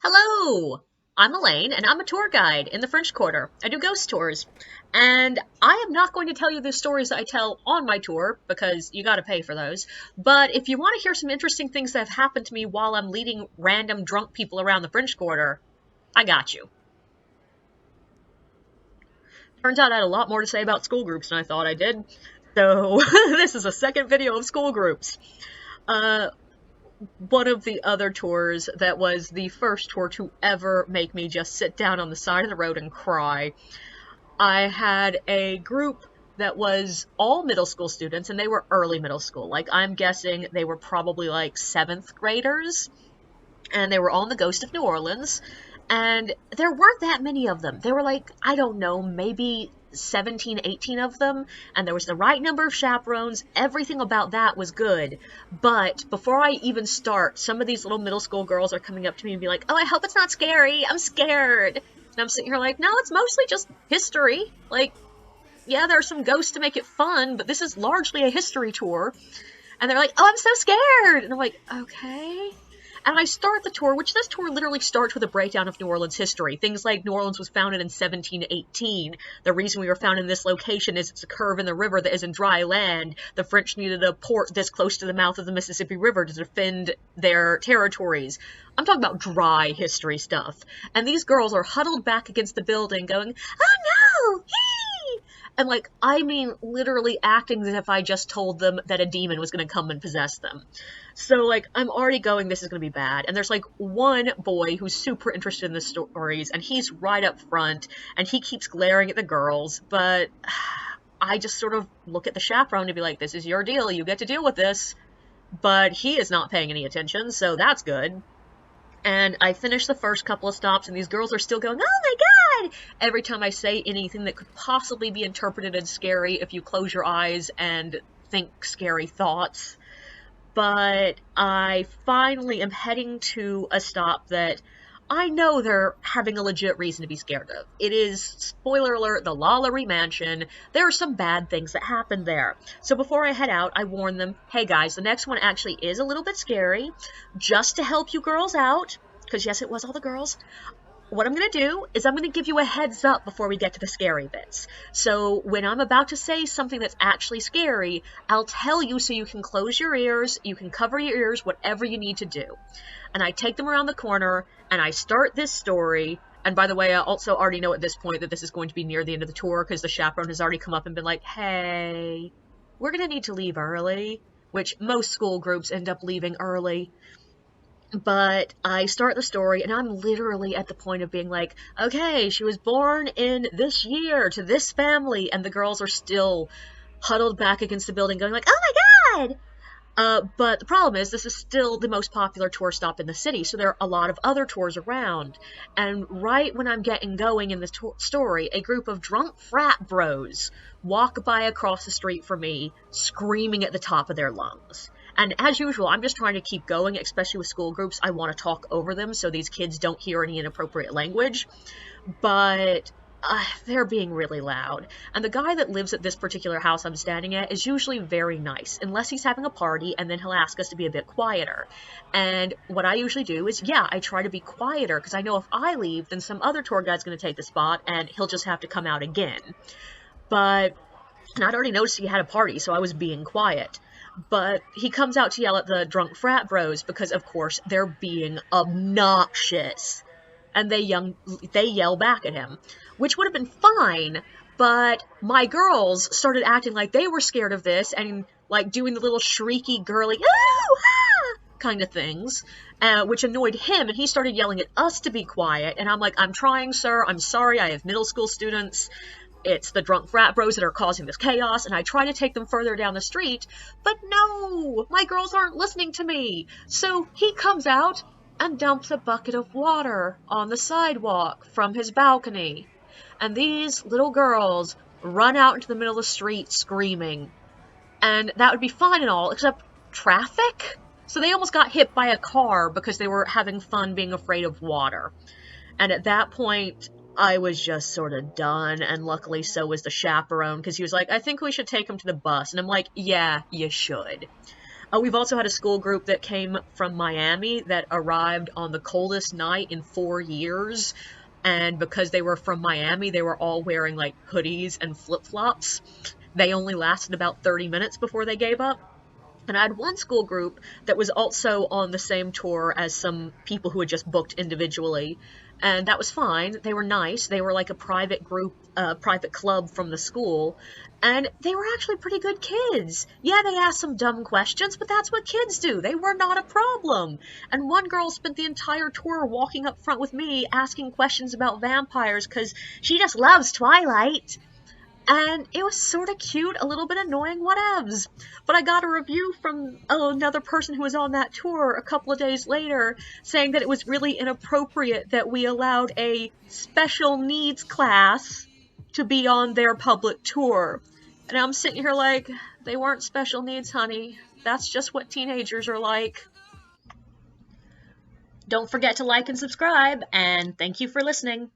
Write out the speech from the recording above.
Hello! I'm Elaine, and I'm a tour guide in the French Quarter. I do ghost tours. And I am not going to tell you the stories that I tell on my tour, because you gotta pay for those. But if you want to hear some interesting things that have happened to me while I'm leading random drunk people around the French Quarter, I got you. Turns out I had a lot more to say about school groups than I thought I did. So, this is a second video of school groups. Uh, one of the other tours that was the first tour to ever make me just sit down on the side of the road and cry. I had a group that was all middle school students, and they were early middle school. Like, I'm guessing they were probably like 7th graders, and they were all in the Ghost of New Orleans, and there weren't that many of them. There were like, I don't know, maybe 17, 18 of them, and there was the right number of chaperones. Everything about that was good. But before I even start, some of these little middle school girls are coming up to me and be like, "Oh, I hope it's not scary. I'm scared." And I'm sitting here like, "No, it's mostly just history. Like, yeah, there are some ghosts to make it fun, but this is largely a history tour." And they're like, "Oh, I'm so scared." And I'm like, "Okay." And I start the tour, which this tour literally starts with a breakdown of New Orleans history. Things like New Orleans was founded in 1718. The reason we were found in this location is it's a curve in the river that is in dry land. The French needed a port this close to the mouth of the Mississippi River to defend their territories. I'm talking about dry history stuff. And these girls are huddled back against the building going, "Oh no! Hee!" And like, I mean, literally acting as if I just told them that a demon was going to come and possess them. So, like, I'm already going, this is going to be bad. And there's, like, one boy who's super interested in the stories, and he's right up front, and he keeps glaring at the girls, but I just sort of look at the chaperone to be like, "This is your deal, you get to deal with this." But he is not paying any attention, so that's good. And I finish the first couple of stops, and these girls are still going, "Oh my god!" every time I say anything that could possibly be interpreted as scary if you close your eyes and think scary thoughts. But I finally am heading to a stop that I know they're having a legit reason to be scared of. It is, spoiler alert, the Lalaurie Mansion. There are some bad things that happen there. So before I head out, I warn them, "Hey guys, the next one actually is a little bit scary. Just to help you girls out," because yes, it was all the girls, "what I'm going to do is I'm going to give you a heads up before we get to the scary bits. So when I'm about to say something that's actually scary, I'll tell you so you can close your ears, you can cover your ears, whatever you need to do." And I take them around the corner, and I start this story. And by the way, I also already know at this point that this is going to be near the end of the tour, because the chaperone has already come up and been like, "Hey, we're going to need to leave early," which most school groups end up leaving early. But I start the story, and I'm literally at the point of being like, "Okay, she was born in this year to this family," and the girls are still huddled back against the building going like, "Oh my god!" But the problem is, this is still the most popular tour stop in the city, so there are a lot of other tours around. And right when I'm getting going in the story, a group of drunk frat bros walk by across the street from me, screaming at the top of their lungs. And as usual, I'm just trying to keep going, especially with school groups. I want to talk over them so these kids don't hear any inappropriate language. But they're being really loud. And the guy that lives at this particular house I'm standing at is usually very nice, unless he's having a party, and then he'll ask us to be a bit quieter. And what I usually do is, yeah, I try to be quieter, because I know if I leave, then some other tour guide's going to take the spot, and he'll just have to come out again. But, and I'd already noticed he had a party, so I was being quiet. But he comes out to yell at the drunk frat bros, because, of course, they're being obnoxious. And they yell back at him, which would have been fine, but my girls started acting like they were scared of this and like doing the little shrieky, girly, "Ooh, ah!" kind of things, which annoyed him, and he started yelling at us to be quiet, and I'm like, "I'm trying, sir, I'm sorry, I have middle school students. It's the drunk frat bros that are causing this chaos," and I try to take them further down the street, but no, my girls aren't listening to me. So he comes out and dumps a bucket of water on the sidewalk from his balcony. And these little girls run out into the middle of the street screaming. And that would be fine and all, except traffic? So they almost got hit by a car because they were having fun being afraid of water. And at that point, I was just sort of done, and luckily so was the chaperone, because he was like, "I think we should take him to the bus." And I'm like, "Yeah, you should." We've also had a school group that came from Miami that arrived on the coldest night in 4 years. And because they were from Miami, they were all wearing like hoodies and flip-flops. They only lasted about 30 minutes before they gave up. And I had one school group that was also on the same tour as some people who had just booked individually. And that was fine. They were nice. They were like a private group, private club from the school. And they were actually pretty good kids. Yeah, they asked some dumb questions, but that's what kids do. They were not a problem. And one girl spent the entire tour walking up front with me asking questions about vampires because she just loves Twilight. And it was sort of cute, a little bit annoying, whatevs. But I got a review from another person who was on that tour a couple of days later saying that it was really inappropriate that we allowed a special needs class to be on their public tour. And I'm sitting here like, they weren't special needs, honey. That's just what teenagers are like. Don't forget to like and subscribe, and thank you for listening.